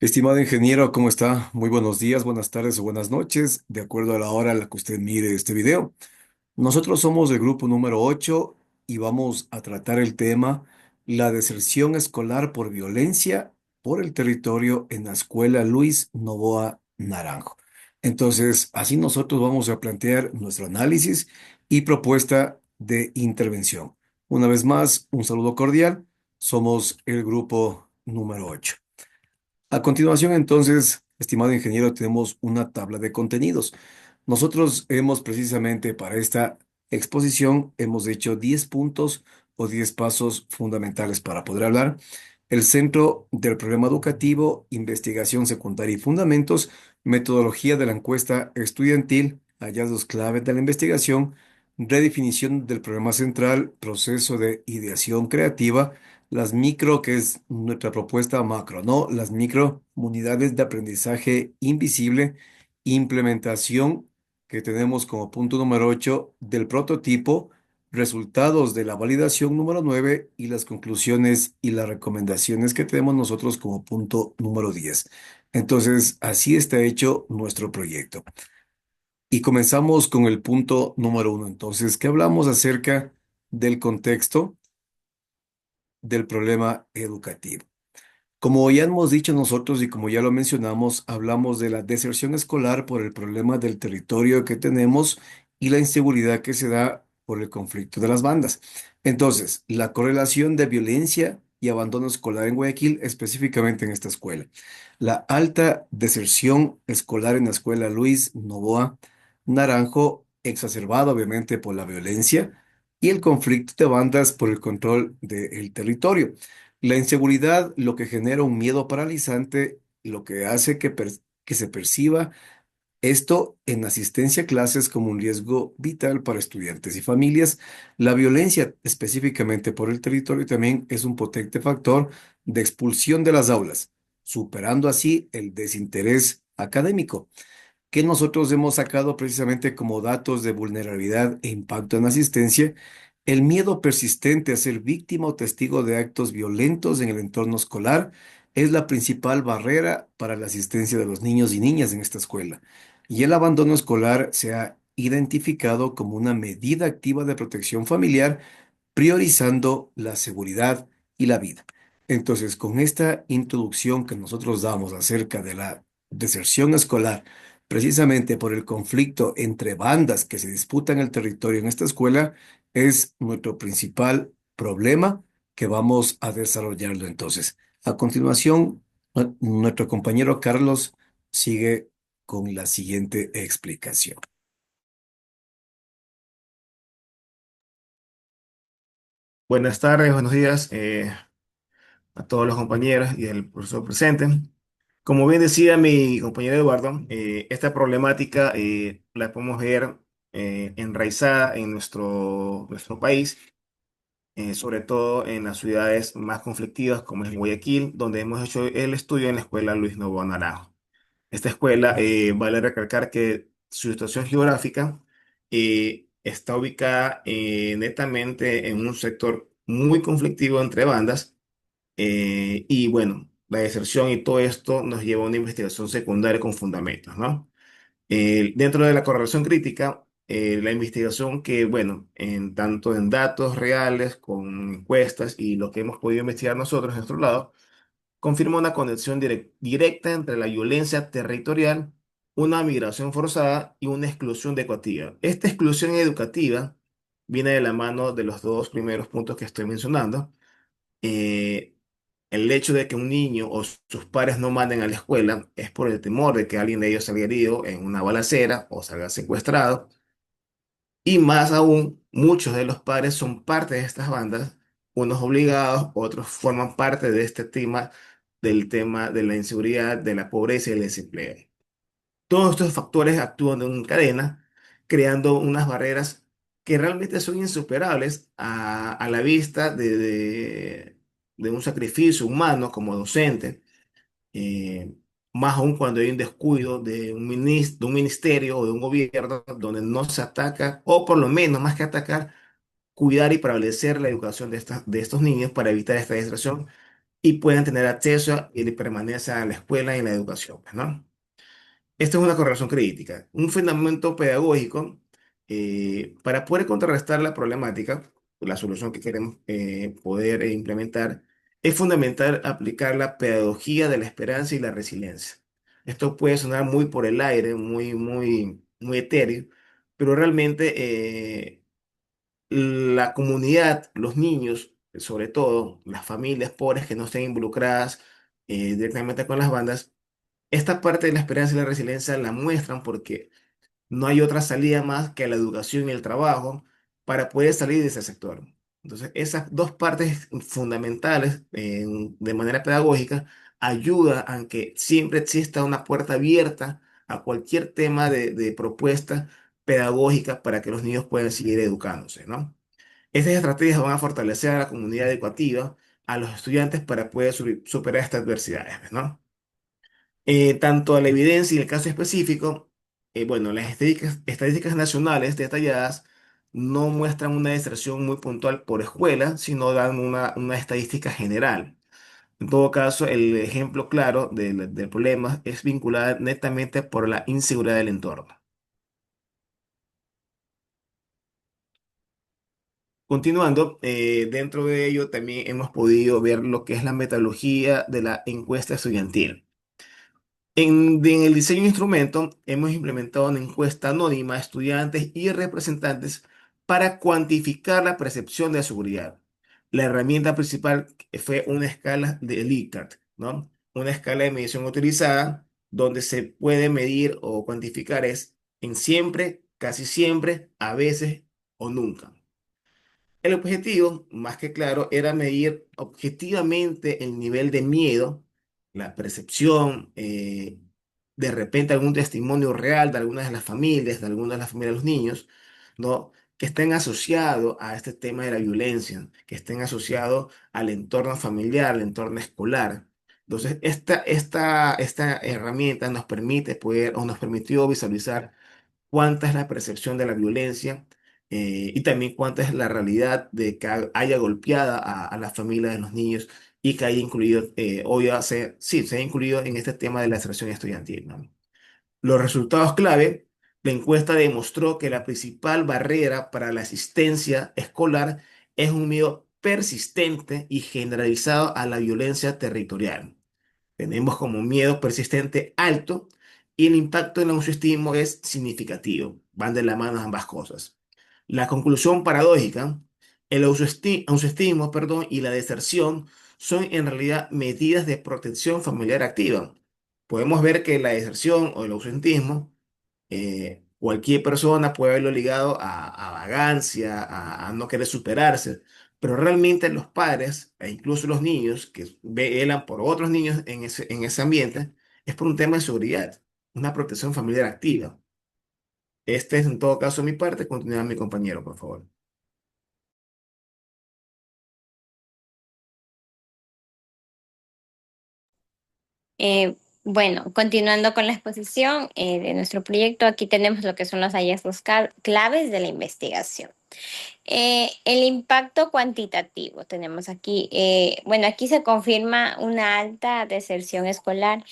Estimado ingeniero, ¿cómo está? Muy buenos días, buenas tardes o buenas noches, de acuerdo a la hora a la que usted mire este video. Nosotros somos el grupo número 8 y vamos a tratar el tema la deserción escolar por violencia por el territorio en la escuela Luis Novoa Naranjo. Entonces, así nosotros vamos a plantear nuestro análisis y propuesta de intervención. Una vez más, un saludo cordial. Somos el grupo número 8. A continuación, entonces, estimado ingeniero, tenemos una tabla de contenidos. Nosotros hemos precisamente para esta exposición, hemos hecho 10 puntos o 10 pasos fundamentales para poder hablar. El centro del problema educativo, investigación secundaria y fundamentos, metodología de la encuesta estudiantil, hallazgos clave de la investigación, redefinición del problema central, proceso de ideación creativa, las micro, que es nuestra propuesta macro, ¿no? Las micro unidades de aprendizaje invisible, implementación que tenemos como punto número 8 del prototipo, resultados de la validación número 9 y las conclusiones y las recomendaciones que tenemos nosotros como punto número 10. Entonces, así está hecho nuestro proyecto. Y comenzamos con el punto número 1. Entonces, ¿qué hablamos acerca del contexto del problema educativo? Como ya hemos dicho nosotros y como ya lo mencionamos, hablamos de la deserción escolar por el problema del territorio que tenemos y la inseguridad que se da por el conflicto de las bandas. Entonces, la correlación de violencia y abandono escolar en Guayaquil, específicamente en esta escuela. La alta deserción escolar en la escuela Luis Novoa Naranjo, exacerbada obviamente por la violencia y el conflicto de bandas por el control del territorio. La inseguridad lo que genera un miedo paralizante, lo que hace que se perciba esto en asistencia a clases como un riesgo vital para estudiantes y familias. La violencia, específicamente por el territorio, también es un potente factor de expulsión de las aulas, superando así el desinterés académico que nosotros hemos sacado precisamente como datos de vulnerabilidad e impacto en la asistencia, el miedo persistente a ser víctima o testigo de actos violentos en el entorno escolar es la principal barrera para la asistencia de los niños y niñas en esta escuela. Y el abandono escolar se ha identificado como una medida activa de protección familiar, priorizando la seguridad y la vida. Entonces, con esta introducción que nosotros damos acerca de la deserción escolar, precisamente por el conflicto entre bandas que se disputan el territorio en esta escuela, es nuestro principal problema que vamos a desarrollarlo entonces. A continuación, nuestro compañero Carlos sigue con la siguiente explicación. Buenas tardes, buenos días a todos los compañeros y el profesor presente. Como bien decía mi compañero Eduardo, esta problemática la podemos ver enraizada en nuestro país, sobre todo en las ciudades más conflictivas como es Guayaquil, donde hemos hecho el estudio en la escuela Luis Novoa Naranjo. Esta escuela, vale recalcar que su situación geográfica está ubicada netamente en un sector muy conflictivo entre bandas y bueno, la deserción y todo esto nos lleva a una investigación secundaria con fundamentos, ¿no? Dentro de la correlación crítica, la investigación que, bueno, en tanto en datos reales, con encuestas y lo que hemos podido investigar nosotros en nuestro lado, confirma una conexión directa entre la violencia territorial, una migración forzada y una exclusión educativa. Esta exclusión educativa viene de la mano de los dos primeros puntos que estoy mencionando. Eh, el hecho de que un niño o sus padres no manden a la escuela es por el temor de que alguien de ellos salga herido en una balacera o salga secuestrado. Y más aún, muchos de los padres son parte de estas bandas, unos obligados, otros forman parte de este tema, del tema de la inseguridad, de la pobreza y el desempleo. Todos estos factores actúan en cadena, creando unas barreras que realmente son insuperables a la vista de un sacrificio humano como docente, eh, más aún cuando hay un descuido de un ministerio o de un gobierno donde no se ataca, o por lo menos más que atacar, cuidar y prevalecer la educación de estos niños para evitar esta distracción y puedan tener acceso y permanecer a la escuela y en la educación, pues, ¿no? Esto es una correlación crítica. Un fundamento pedagógico para poder contrarrestar la problemática, la solución que queremos poder implementar, es fundamental aplicar la pedagogía de la esperanza y la resiliencia. Esto puede sonar muy por el aire, muy etéreo, pero realmente la comunidad, los niños, sobre todo las familias pobres que no estén involucradas directamente con las bandas, esta parte de la esperanza y la resiliencia la muestran porque no hay otra salida más que la educación y el trabajo para poder salir de ese sector. Entonces, esas dos partes fundamentales de manera pedagógica ayuda a que siempre exista una puerta abierta a cualquier tema de propuesta pedagógica para que los niños puedan seguir educándose, ¿no? Estas estrategias van a fortalecer a la comunidad educativa, a los estudiantes para poder superar estas adversidades, ¿no? Tanto a la evidencia y el caso específico, bueno, las estadísticas nacionales detalladas no muestran una deserción muy puntual por escuela, sino dan una estadística general. En todo caso, el ejemplo claro del problema es vinculado netamente por la inseguridad del entorno. Continuando, dentro de ello también hemos podido ver lo que es la metodología de la encuesta estudiantil. En el diseño de instrumento hemos implementado una encuesta anónima a estudiantes y representantes para cuantificar la percepción de seguridad. La herramienta principal fue una escala de Likert, ¿no? Una escala de medición utilizada donde se puede medir o cuantificar es en siempre, casi siempre, a veces o nunca. El objetivo, más que claro, era medir objetivamente el nivel de miedo, la percepción, de repente algún testimonio real de algunas de las familias, de los niños, ¿no? Que estén asociados a este tema de la violencia, que estén asociados al entorno familiar, al entorno escolar. Entonces, esta herramienta nos permite poder, o nos permitió visualizar cuánta es la percepción de la violencia y también cuánta es la realidad de que haya golpeada a la familia de los niños y que haya incluido, sí, se ha incluido en este tema de la deserción estudiantil, ¿no? Los resultados clave, la encuesta demostró que la principal barrera para la asistencia escolar es un miedo persistente y generalizado a la violencia territorial. Tenemos como miedo persistente alto y el impacto en la autoestima es significativo. Van de la mano ambas cosas. La conclusión paradójica, el autoestima, perdón, y la deserción son en realidad medidas de protección familiar activa. Podemos ver que la deserción o el ausentismo cualquier persona puede verlo ligado a vagancia, a no querer superarse, pero realmente los padres e incluso los niños que velan por otros niños en ese ambiente es por un tema de seguridad, una protección familiar activa. Este es en todo caso mi parte. Continúa mi compañero, por favor. Bueno, continuando con la exposición de nuestro proyecto, aquí tenemos lo que son los hallazgos claves de la investigación. El impacto cuantitativo tenemos aquí. Bueno, aquí se confirma una alta deserción escolar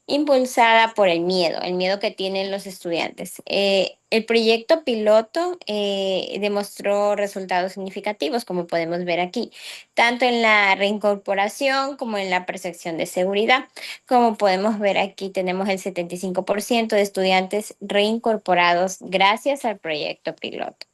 impulsada por el miedo que tienen los estudiantes. El proyecto piloto demostró resultados significativos, como podemos ver aquí, tanto en la reincorporación como en la percepción de seguridad. Como podemos ver aquí, tenemos el 75% de estudiantes reincorporados gracias al proyecto piloto.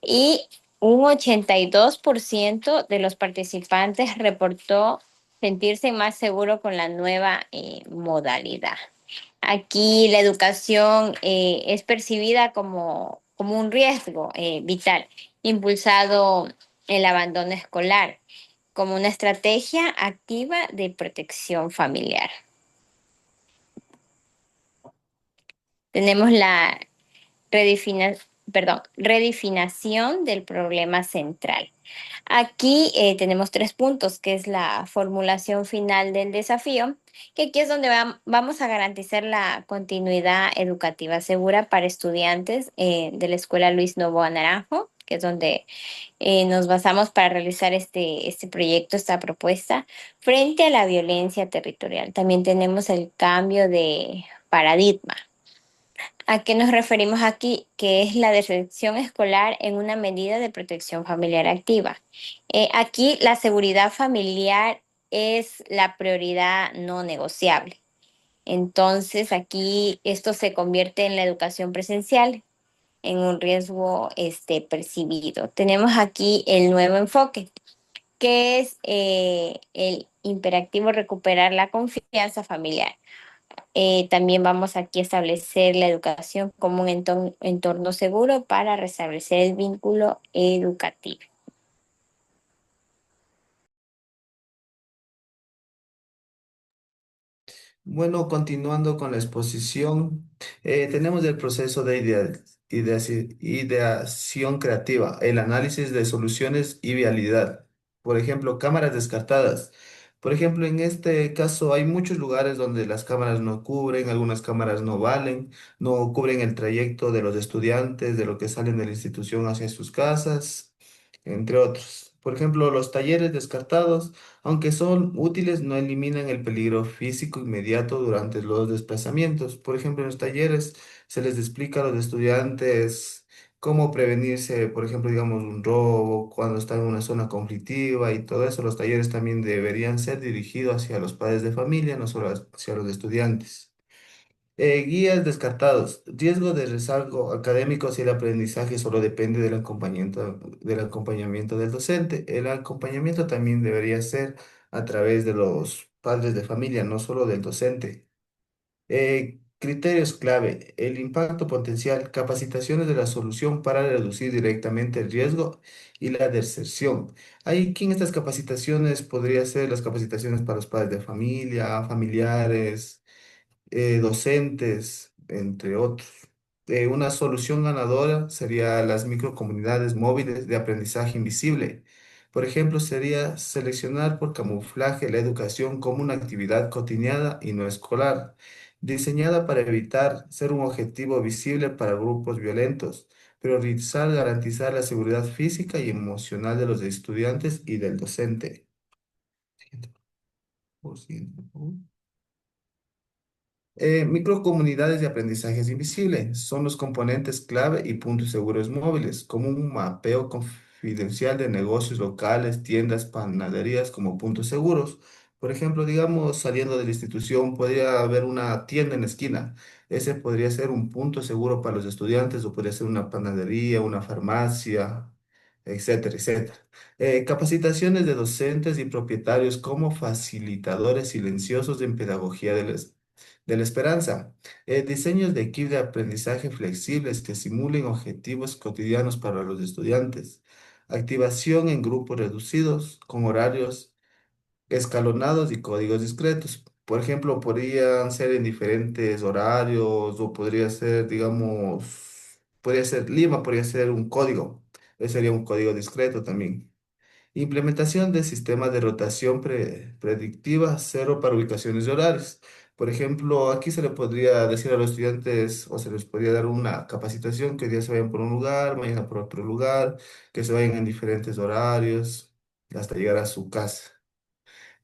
Y un 82% de los participantes reportó sentirse más seguro con la nueva modalidad. Aquí la educación es percibida como un riesgo vital, impulsado el abandono escolar, como una estrategia activa de protección familiar. Tenemos la redefina- redefinición del problema central. Aquí tenemos tres puntos, que es la formulación final del desafío, que aquí es donde vamos a garantizar la continuidad educativa segura para estudiantes de la Escuela Luis Novoa Naranjo. que es donde nos basamos para realizar este proyecto, esta propuesta, frente a la violencia territorial. También tenemos el cambio de paradigma. ¿A qué nos referimos aquí? Que es la deserción escolar en una medida de protección familiar activa. Aquí la seguridad familiar es la prioridad no negociable. Entonces aquí esto se convierte en la educación presencial, en un riesgo percibido. Tenemos aquí el nuevo enfoque, que es el imperativo recuperar la confianza familiar. También vamos aquí a establecer la educación como un entorno seguro para restablecer el vínculo educativo. Bueno, continuando con la exposición, tenemos el proceso de ideación creativa, el análisis de soluciones y vialidad. Por ejemplo, cámaras descartadas. Por ejemplo, en este caso hay muchos lugares donde las cámaras no cubren, algunas cámaras no valen, no cubren el trayecto de los estudiantes, de lo que salen de la institución hacia sus casas, entre otros. Por ejemplo, los talleres descartados. Aunque son útiles, no eliminan el peligro físico inmediato durante los desplazamientos. Por ejemplo, en los talleres se les explica a los estudiantes cómo prevenirse, por ejemplo, digamos, un robo, cuando están en una zona conflictiva y todo eso. Los talleres también deberían ser dirigidos hacia los padres de familia, no solo hacia los estudiantes. Guías descartados. Riesgo de rezago académico si el aprendizaje solo depende del acompañamiento del docente. El acompañamiento también debería ser a través de los padres de familia, no solo del docente. Criterios clave. El impacto potencial. Capacitaciones de la solución para reducir directamente el riesgo y la deserción. Aquí en estas capacitaciones podría ser las capacitaciones para los padres de familia, familiares, docentes, entre otros. Una solución ganadora sería las microcomunidades móviles de aprendizaje invisible. Por ejemplo, sería seleccionar por camuflaje la educación como una actividad cotidiana y no escolar, diseñada para evitar ser un objetivo visible para grupos violentos, priorizar garantizar la seguridad física y emocional de los estudiantes y del docente. Siguiente, por favor. Microcomunidades de aprendizajes invisibles son los componentes clave y puntos seguros móviles, como un mapeo confidencial de negocios locales, tiendas, panaderías como puntos seguros. Por ejemplo, digamos, saliendo de la institución, podría haber una tienda en la esquina. Ese podría ser un punto seguro para los estudiantes o podría ser una panadería, una farmacia, etcétera, etcétera. Capacitaciones de docentes y propietarios como facilitadores silenciosos en pedagogía de la esperanza. Diseños de equipos de aprendizaje flexibles que simulen objetivos cotidianos para los estudiantes. Activación en grupos reducidos con horarios escalonados y códigos discretos. Por ejemplo, podrían ser en diferentes horarios o podría ser, digamos, podría ser Lima, podría ser un código. Ese sería un código discreto también. Implementación de sistemas de rotación predictiva cero para ubicaciones de horarios. Por ejemplo, aquí se le podría decir a los estudiantes o se les podría dar una capacitación que hoy día se vayan por un lugar, mañana por otro lugar, que se vayan en diferentes horarios hasta llegar a su casa.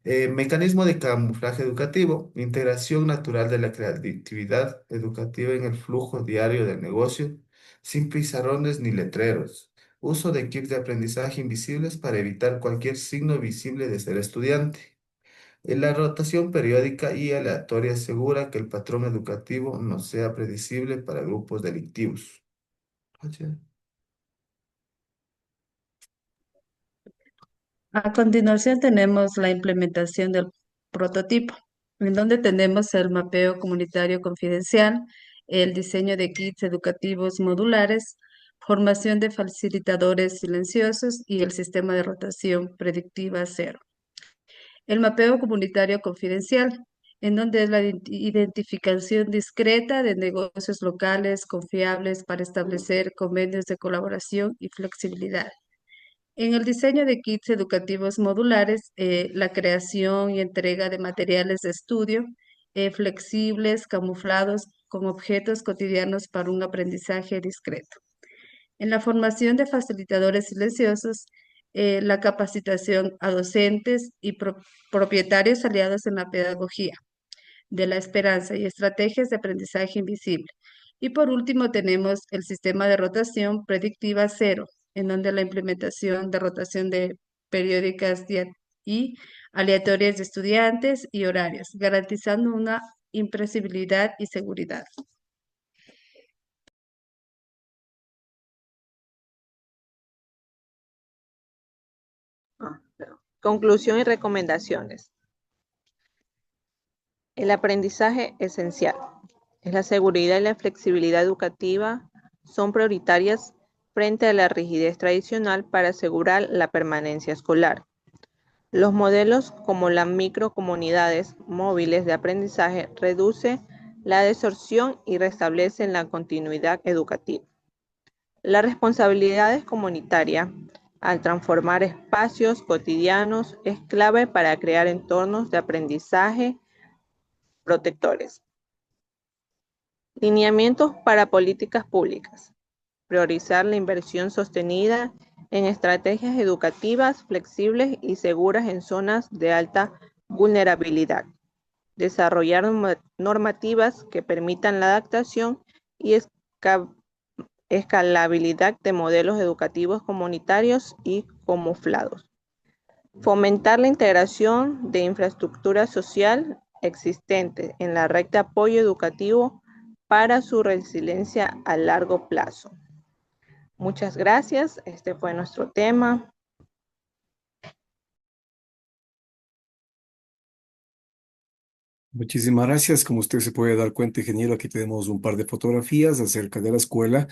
Mecanismo de camuflaje educativo, integración natural de la creatividad educativa en el flujo diario del negocio, sin pizarrones ni letreros. Uso de kits de aprendizaje invisibles para evitar cualquier signo visible de ser estudiante. La rotación periódica y aleatoria asegura que el patrón educativo no sea predecible para grupos delictivos. A continuación tenemos la implementación del prototipo, en donde tenemos el mapeo comunitario confidencial, el diseño de kits educativos modulares, formación de facilitadores silenciosos y el sistema de rotación predictiva cero. El mapeo comunitario confidencial, en donde es la identificación discreta de negocios locales confiables para establecer convenios de colaboración y flexibilidad. En el diseño de kits educativos modulares, la creación y entrega de materiales de estudio flexibles, camuflados con objetos cotidianos para un aprendizaje discreto. En la formación de facilitadores silenciosos, la capacitación a docentes y propietarios aliados en la pedagogía de la esperanza y estrategias de aprendizaje invisible. Y por último tenemos el sistema de rotación predictiva cero, en donde la implementación de rotación de periódicas y aleatorias de estudiantes y horarios, garantizando una impresibilidad y seguridad. Conclusión y recomendaciones. El aprendizaje esencial. La seguridad y la flexibilidad educativa son prioritarias frente a la rigidez tradicional para asegurar la permanencia escolar. Los modelos como las microcomunidades móviles de aprendizaje reducen la deserción y restablecen la continuidad educativa. La responsabilidad es comunitaria. Al transformar espacios cotidianos es clave para crear entornos de aprendizaje protectores. Lineamientos para políticas públicas. Priorizar la inversión sostenida en estrategias educativas flexibles y seguras en zonas de alta vulnerabilidad. Desarrollar normativas que permitan la adaptación y escalabilidad de modelos educativos comunitarios y camuflados. Fomentar la integración de infraestructura social existente en la red de apoyo educativo para su resiliencia a largo plazo. Muchas gracias. Este fue nuestro tema. Muchísimas gracias. Como usted se puede dar cuenta, ingeniero, aquí tenemos un par de fotografías acerca de la escuela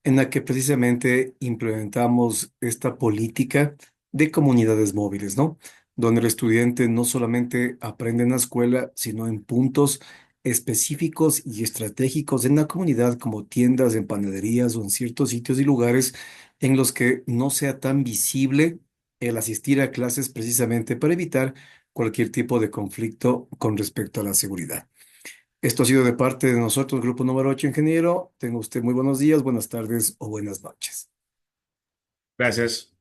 en la que precisamente implementamos esta política de comunidades móviles, ¿no? Donde el estudiante no solamente aprende en la escuela, sino en puntos específicos y estratégicos en la comunidad, como tiendas, en panaderías o en ciertos sitios y lugares en los que no sea tan visible el asistir a clases precisamente para evitar cualquier tipo de conflicto con respecto a la seguridad. Esto ha sido de parte de nosotros, Grupo Número 8, ingeniero. Tenga usted muy buenos días, buenas tardes o buenas noches. Gracias.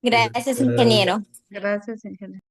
Gracias, ingeniero. Gracias, ingeniero.